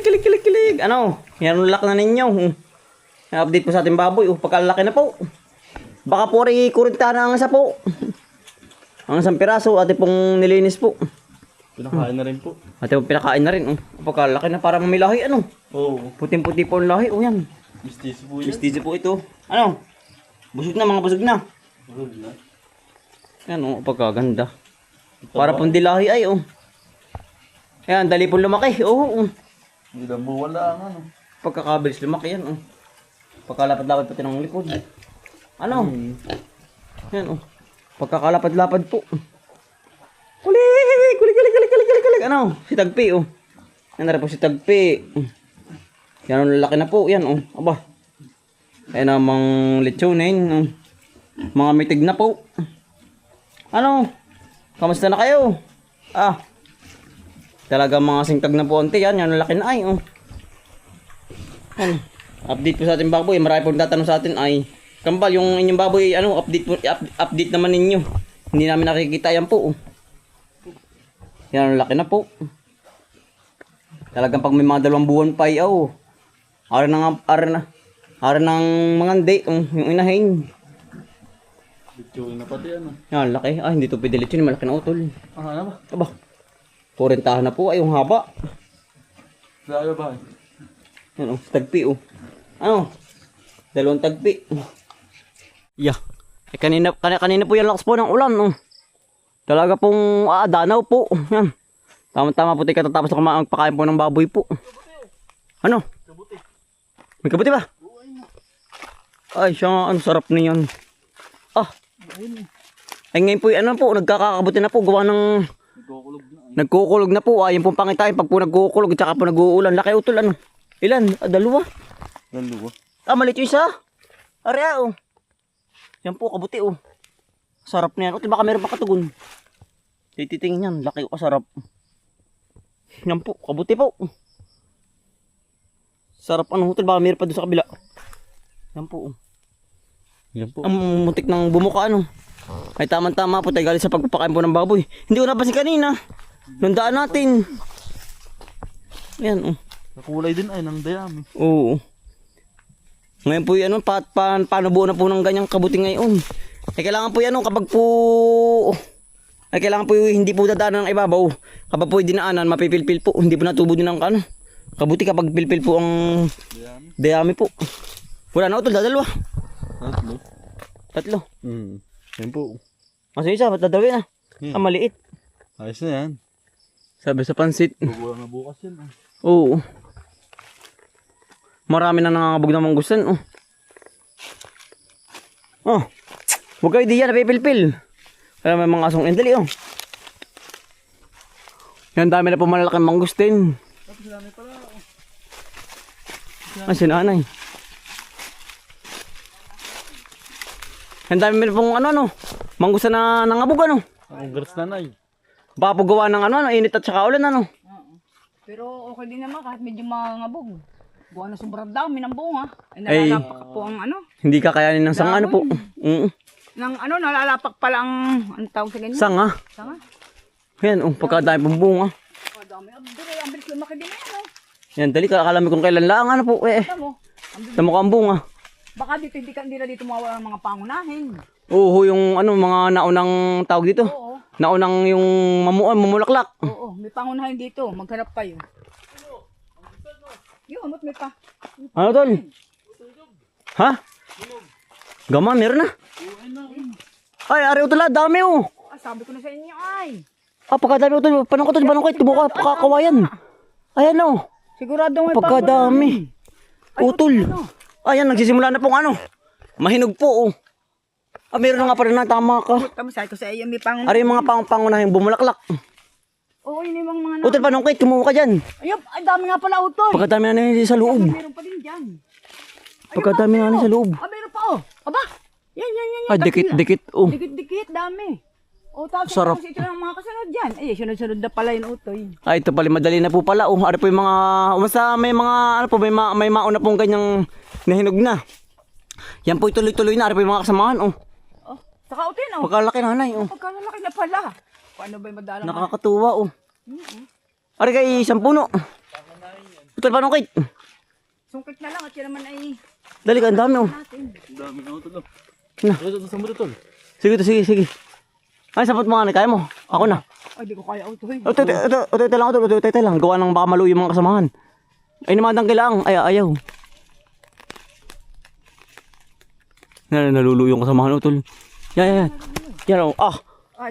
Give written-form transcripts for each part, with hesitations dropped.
kilig. Ano? Yan ang lock na ninyo. Update po sa ating baboy. Pagkalaki na po. Baka po rin kurita na ang isa po. Ang isang piraso. Ate pong nilinis po. Pinakain na rin po. Ate pong pinakain na rin. Pagkalaki na parang may lahi. Ano? Oo. Puting-puti po ang lahi. Yan. Mistis po yan. Prestige po ito. Ano? Busog na, mga busog na. Busog na. Yan, pagkaganda. Para pong dilahi ay, Ayan, dali pong lumaki. Hindi lang po wala ang ano. Pagkakabilis lumaki yan, Pagkalapad-lapad pati ng likod. Ano? Yan, Pagkakalapad-lapad po. Kulig. Ano? Si Tagpi, Yan na rin po si Tagpi. Yan, laki na po. Yan, Aba. Ayan namang lechonin. Mga mitig na po. Ano? Kamusta na kayo? Talaga mga singtag na po onti. Yan laki na ay. Update po sa ating baboy. Marami po tatanong sa atin ay Kambal, yung inyong baboy, update naman ninyo. Hindi namin nakikita yan po. Yan laki na po. Talagang pag may mga 2 buwan pa ay Ara ng mga hindi, yung inahin. Bitsuin na pati ano. Yan, laki. Hindi to pwede lechon, malaki na utol. Ano ba? Aba, 40 na po, yung haba. Layo ba? Yan, tagpi, Ano? 2 tagpi. Yeah. Kanina po yan lakas po ng ulan, Talaga pong, danaw po. Yan. Tama-tama po tayo katatapos na magpakain po ng baboy po. Ano? May kabuti ba? Ay, siya sarap niyan. Ay, ngayon po, nagkakakabuti na po. Gawa ng nagkukulog na po. Ayun pong pangitain pag po nagkukulog. Tsaka po nag-uulan. Laki utol, Ilan? 2? 2. Malit yung isa. Arya, Yan po, kabuti, Sarap niyan. Utol, baka meron pa katugon. Tititingin yan. Laki, sarap. Yan po, kabuti po. Sarap, utol, baka meron pa doon sa kabila. Yan po, Ang muntik ng bumuka, Ay, tama-tama po tayo galing sa pagpapakain po ng baboy. Hindi ko napansin kanina. Nandaan natin. Yan, Nakulay din ay ng dayami. Oo. Ngayon po yan, paano buo na po ng ganyang kabuti ngayon. Ay, kailangan po yan, kapag po... Ay, kailangan po hindi po dadaanan ng ibabaw. Kapag po dinaanan, mapipilpil po. Hindi po natubo din ng kabuti kapag pilpil po ang dayami po. Wala na utol, 2. 3. Yan po. Kasi isa, ba't dadawin na? Maliit. Ayos na yan. Sabi sa pansit. Bubuha na bukas yan. Oo. Marami na nangangabog na manggusan. Huwag kayo diyan, napipilpil. Kaya may mga asong endali. Yan, dami na po malalaking mangustin. Si nanay. Yan, dami na pong manggusan na nangabog. Congrats nanay. Baka po gawa ng init at saka ulan. Pero okay din naman kahit medyo mangabog. Buwan na sobrang dami ng bunga. Ay, Nalalapak po ang hindi kakayanin ng sanga po. Nalalapak pala ang tawag sa ganyan? Sanga. Sanga? Yan, pagkadami pong bunga. Dami. Ang bilis lumaki din yan. Yan, dali ka. Akala mo kung kailan lang. Po, sa mukha ang bunga. Baka dito, hindi na dito mawala ng mga pangunahin. Oo, yung mga naunang tawag dito. Oo. Naunang yung mamulaklak. Oo, may pangunahin dito. Maghanap kayo. Yun, may pa. Ano tol? Ha? Gama, meron na. Ay, ari utol, dami Sabi ko na sa inyo ay. Pagkadami utol, panangkot, tubuka, pakakawayan. Ayan Sigurado may pagkadami. Utol. Ayan, nagsisimula na pong mahinog po meron na nga pa rin na, tama ka. Sabi ko sa iyo, may pangunahin. Ari yung mga pangunahing bumulaklak. Oo, yun yung mga Utol, panungkit, kumuha ka dyan. Ayun, ay dami nga pala utol. Pagkadami na nila sa loob. Meron pa din dyan. Pagkadami na nila sa loob. Meron pa Aba, yan. Ay, dikit. Dikit, dami. Tapos sarap. Ito ng mga kasunod dyan. Sunod-sunod na pala yun utoy. Ay, ito pala, madali na po pala. Ari po yung mga, may mga, may mauna pong ganyang nahinog na. Yan po, tuloy-tuloy na. Ari po yung mga kasamahan, Saka utin, Pagkalaki nanay, Pagkalaki na pala. Paano ba yung madalang? Nakakatuwa, Ari kay isang puno. Utol, panungkit. Sungkit na lang at yan naman ay Dali ka, ang dami oh. natin. Ang dami na utol. Na. Ito sa mo tol. Sige, sige, sige. Ay, sapot mo nga, kaya mo. Ako na. Ay, di ko kaya utoy. Ito lang, ito lang. Gawa ng baka maluyo yung mga kasamahan. Ay, namadang kailangan. Ay, ayaw. Naluluyo yung kasamahan, utol. Yan. Yan, oh. Ah,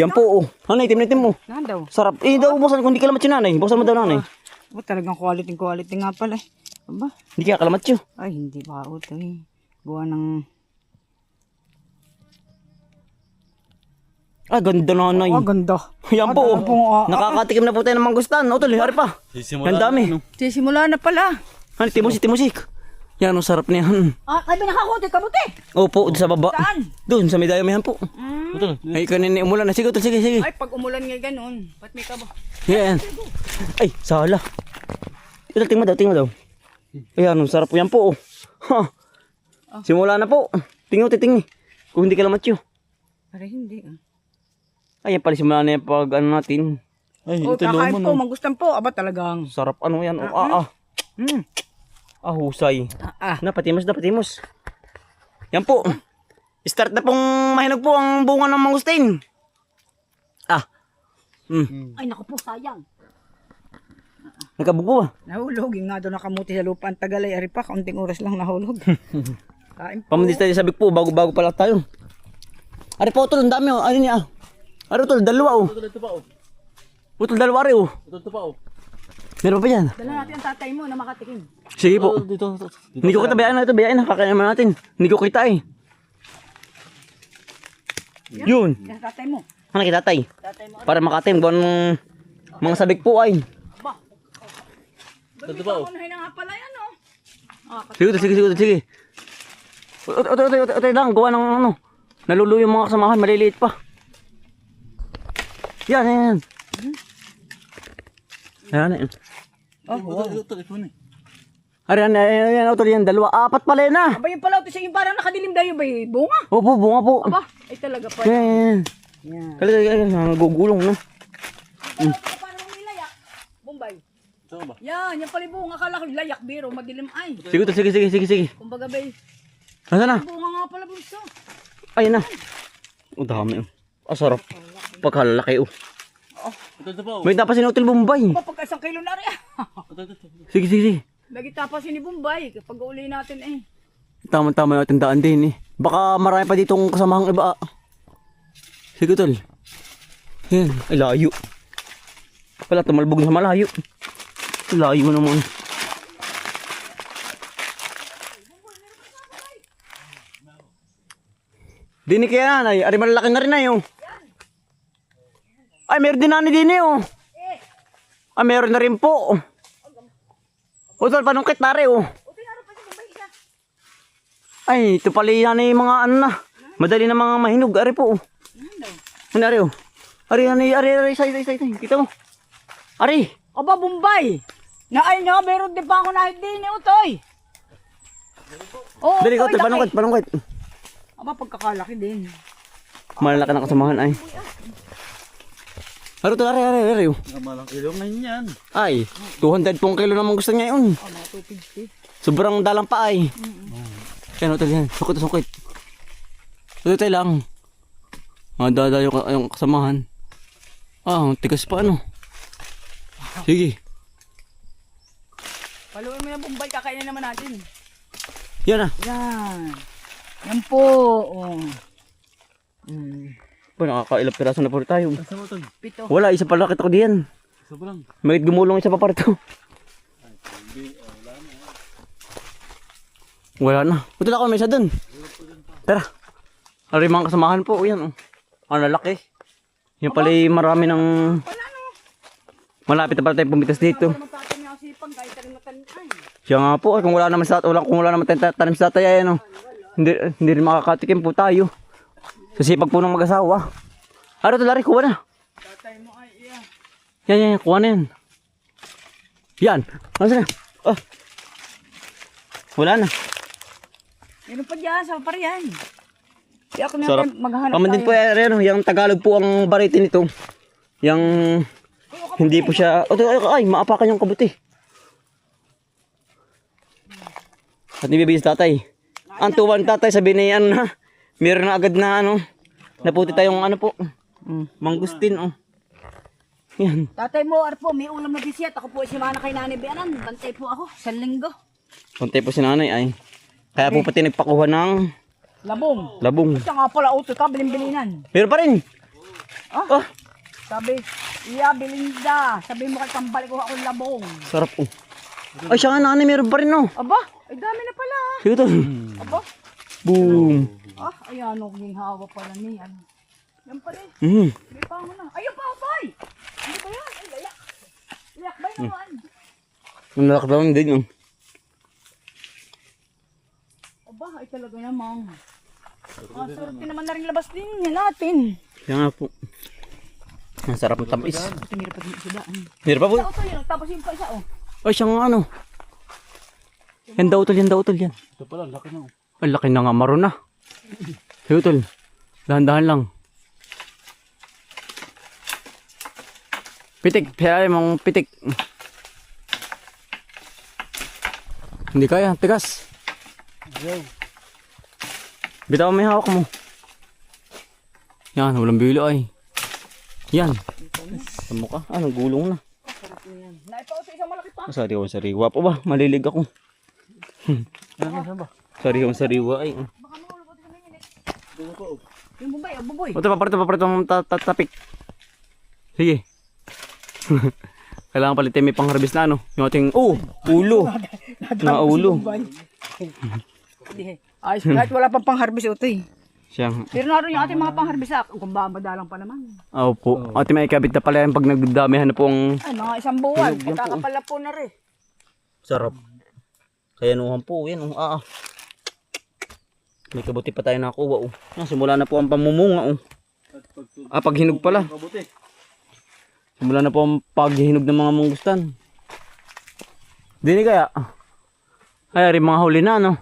yan po, oh. Ano, itim mo. Nan daw. Sarap. Eh, daw, bukasan. Kung di kalamat yun, nanay. Bukasan mo daw, nanay. Oh, talagang quality nga pala eh. Aba, Hindi kaya kalamat yun. ay hindi pa utoy. Buwan ng... Ah, ganda nanay. Oh, ganda. Yan po, Ah, po, oh. Nakakatikim na po tayo ng mangustan. Utol, hari pa. Sisimula. Ang dami. Sisimula na pala. Ano, timusik. Yan, ang sarap niyan. Ah, ay binakakote kabuti. Opo, doon sa baba. Saan? Doon, sa may dayamihan po. Utol. Ay, kanina umulan na. Sige, utol, sige. Ay, pag umulan nga ganun, ba't may kaba? Yan. Ay, sala. Ito, tingnan mo daw. Ayan, ang sarap po yan po. Oh. Ha. Simula na po. Tingnan. Kung hindi ka lamatyo. Para hindi ah. Ay, yan pala simula na yan pag ano natin. Ay, Oh, ito kakain naman. po, mangustan po. Aba talagang. Sarap ano yan. Hmm. Husay. Ah. Patimos. Yan po. Start na pong mahinog po ang bunga ng mangustin. Ay, naku po, sayang. Nagkabuko ba? Nahulog. Yung nga doon nakamuti sa lupa. Ang tagal ay ari pa. Kaunting oras lang nahulog. Kain po. Pamandis tayo sabik po. Bago pa lang tayo. Ari po, utol. Ang dami oh. Ano niya? Ari utol, dalawa oh. Utol, ito pa oh. Utol, dalawa ari oh. Ito pa oh. Meron pa yan. Dala natin ang tatay mo na makatikim. Sige po. Dito. Hindi ko kita bayain na. Kakain naman natin. Hindi ko kita eh. Yun. Yan tatay mo. Ano kita tay? Tatay mo. Para makatim kung anong mga sabik po ay. Aba. Ito pa oh. Unahin na nga pala yan oh. Ah, Sige. Ito lang. Gawa ng ano. Naluluyo yung mga kasamahan. Maliliit pa. Yan. Ayan. Utol, ito na. Ayan, utol yan. Dalawa. Apat pala yan ah. aba yung pala ito siya yung parang nakadilim dayo ba yung bunga? Opo, bunga po. Aba, ay talaga pa. Yan. Yan. Kaya nagugulong na. Parang may layak. Bombay. Saan ba? Yan pala yung bunga. Akala ko layak biro, madilim ay. Sige, utol. Sige. Kumbaga ba Nasaan na? bunga nga pala bunso. Ayun na. Dami oh. Sarap. Pagkalalaki oh. Ito pa oh. May tapasin ng Hotel Bombay. Aba, pagka isang kilo na rin. Ito. Sige. Lagi tapasin ni Bombay. Kapag uli natin eh. Tama yung tandaan din eh. Baka marami pa ditong kasamahang iba. Sige tol. Yan. Ay layo. Wala tumalbog na sa malayo. Layo naman. Dini kaya nanay. Ari malalaki na rin na yun. Ay meron din nanay din eh oh. Ay meron na rin po. O tol, panungkit na rin oh. Ay, ito pala yan yung mga ano na. Madali na mga mahinog. Ari po. Ano ari oh. Ari, say. Kita mo. Ari. Aba, Bombay. Na ay nyo, meron din pa ako nahit din eh, utoy. Oo, Dali ko, utoy, laki. panungkit. Aba, pagkakalaki din. Malalaki na kasamahan ay. Ari, ari oh. Malang kilo ngayon yan. Ay, 200 pong kilo naman gusto niya yun. Oh, mga 250. Sobrang dalang pa ay. Yan, hotel yan. Sukit. Ito tayo lang. Dada yung kasamahan. Ang tigas pa ano. Sige. Paluin mo yung Bombay, kakainin naman natin. Yan ah. Yan. Yan po. Oh. Nakakailap piraso na po tayo. Saan mo tol? Pito. Wala, isa pala kita ko diyan. Sobrang. May gumulong isa pa parito. Wala na. Punta ako, may isa dun. Tara. Ari mga kasamahan po. Yan. Ang lalaki. Yan pala marami ng... Malapit na pala tayo pumitas dito. Matatan niya kasi pang kahit rin matanin. Siya nga po. Kung wala naman tanim sa tatay yan. Hindi rin makakatikim po tayo. Kasi pag po ng mag-asawa. Araw to lari, kuha na. Tatay mo ay iya. Yan, kuha na yan. Yan. Ano na? Oh. Wala na. Meron pa dyan, sa pa yan. Kaya ako Sarap. natin maghahanap Pamandin po yung Tagalog po ang baritin nito. Yung hindi po siya, ay, maapakan yung kabuti. At nibibigay sa tatay. Ang tuwan tatay sabi na yan na. Meron na agad na ano. Naputi tayong ano po. Mangustin oh. Yan. Tatay mo, Arpo, may ulam na bisiyat. Ako po si Mana kay Nanay Bianan. Bantay po ako, sa linggo. Puntay po si nanay ay. Kaya po pati nagpakuha ng Labong. labong. Siya nga pala, uto ka, bilin-bilinan. Meron pa rin. Ah, sabi, iya, Belinda. Sabi mo kay Kambal ko akong labong. Sarap oh. Ay siya nga nanay meron pa rin oh. Aba, ay dami na pala. Sige to. Aba, Boom. ayan, ang hawa pala niyan. Yan pala eh. May pango na. Ayun pa, boy! Ano ba yan? Ay, layak. Layak ba naman? Nalakdawan din oh. Aba, ay talaga namang. Swerte naman na rin labas din yan natin. Kaya nga po. Ang sarap ng tamis. Tumira pa din sila. Meron pa po. Ito yun, tapos yung pa isa oh. Ay siya nga ano. Yan daw utol yan. Ito pala, laki na. Ay laki na nga maro na. Sige utol. Dahan-dahan lang. Pitik, kaya mong pitik. Hindi kaya, tigas. Bitaw may hawak mo. Yan, walang bilo ay. Yan. Tamo ka, anong gulong na. Naipaw sa isang malaki pa. Sariwa po ba? Malilig ako. Saan ba? Sariwa ay. Baka mahulog sa minit. Yung buboy, buboy. O, paparito mong tatapik. Sige. Kailangan palitin may pang-harvest na ano. Yung ating, ulo. Na ulo. Ayos, kahit wala pang pang-harvest ito eh. Siyang, Pero naroon yung ating mga pang-harvest kung babadalang pa naman. po. Ating may ikabit na pala yan pag nagdamihan na pong Ay, mga isang buwan. Pagkakapala po na rin. sarap. Kaya nuhan po, yan. May kabuti pa tayo nakuha. Simula na po ang pamumunga. Paghinog pala. Kabuti. Simula na po ang paghihinog ng mga mangustan. Dini kaya? Ay, rin mga huli na, no?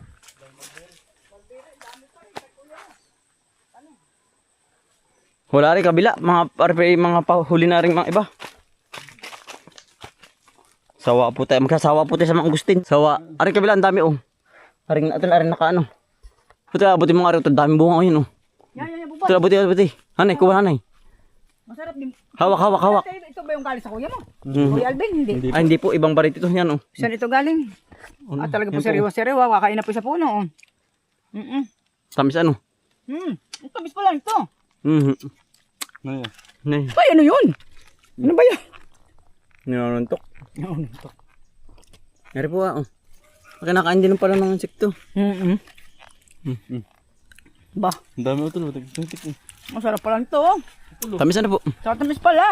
Wala rin kabila. Mga huli na rin mga iba. Sawa po tayo. Magsasawa po tayo sa mga mangustin. Sawa. Aring kabila, ang dami, oh. Aring naka, ano. Ito, abuti mga rin. Daming bunga, oh, yun, oh. Yan, buboy. Ito, abuti. Hanay, kuha, hanay. Masarap din. Hawak. Ito ba yung galing sa kuya mo? Kuya Alvin, hindi. Ay, hindi po. Ibang barit ito. Yan, oh. Saan ito galing? Talaga po sariwa. Kakain na po sa puno. Tamis, ano? Ito, bis pa lang ito. Ngayon. Nay, Ay, ano yun? Ano ba yun? ninonontok. Ngari po, oh. Kinakain din pala ng insekto. Ba, Ang dami ito. Tig-tig. masarap pala ito. Tamis, ano po? Sarap tamis pala.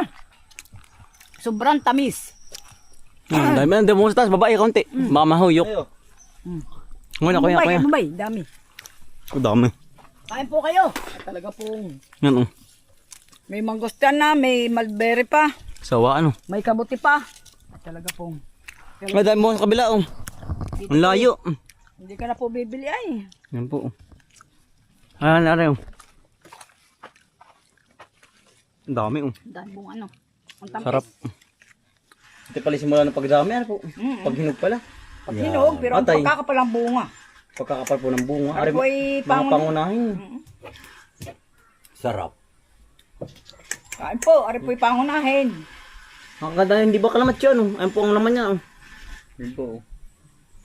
Sobrang tamis. Dami, dami mo sa taas. Babae, kaunti. Baka mahuyok. Ngayon, ako yan. Bumay, dami. Dami. Kain po kayo. Talaga pong Yan, oh. may mangustan na, may mulberry pa, Sawa, ano? may kabuti pa. Talaga pong May dami mo sa kabila, oh. Ang layo. hindi ka na po bibili ay. Yan po, oh. Ayan, ayan, oh. Ang dami, oh. Dahil pong ano. Ang tamis. Sarap. Ito pala simula ng pagdami, ano po? Paghinog pala. Pag hinog, pero ang Patay. pagkakapalang bunga. Pagkakapal po ng bunga. Ari po ay mga pangunahin. Sarap. Kain po, ari po pangunahin. Ang ganda, hindi ba kalamat yun, oh. Ayan po ang laman niya, oh. Yun po.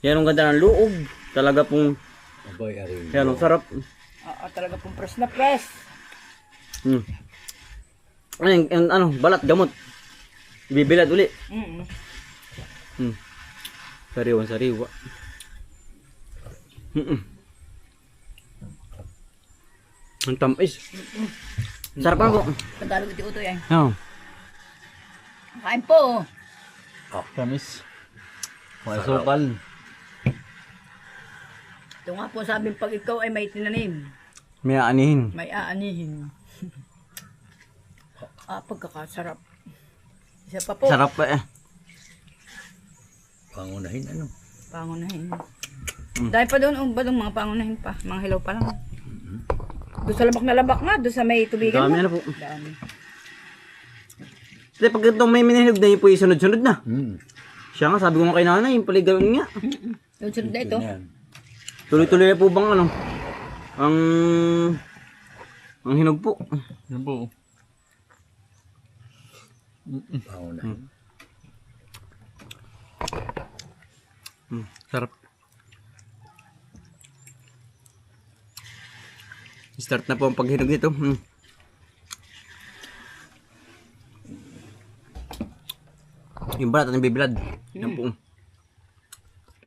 Yan ang ganda ng loob. Talaga pong, Abay, arin. yan, ang sarap. Talaga pong press na press. Ayun, ano, balat, gamot. Bibilad uli. Sariwa. Ang tamis. Sarap pa po. Tagalog iti utoy ay. Oo. Kain po. Tamis. May sukal. Ito nga po sabi pag ikaw ay may tinanim, May aanihin. may aanihin. Pagkakasarap. Isa pa po. Sarap pa eh. Pangunahin ano? Pangunahin. Dahil pa doon, ba doon mga pangunahin pa. Mga hilaw pa lang. Doon sa labak nga, doon sa may tubigan Dami mo. na po. Dami. Kasi pag ito may minihinog na yun po yung sunod-sunod na. Siya nga, sabi ko nga kay nanay, yung pala gawin nga. Doon sunod na ito. Yan. Tuloy-tuloy na po bang ano? Ang hinog po. Yan po. Pauna. Sarap. Start na po ang paghinog nito. Yung balat at yung bibilad. Yan po.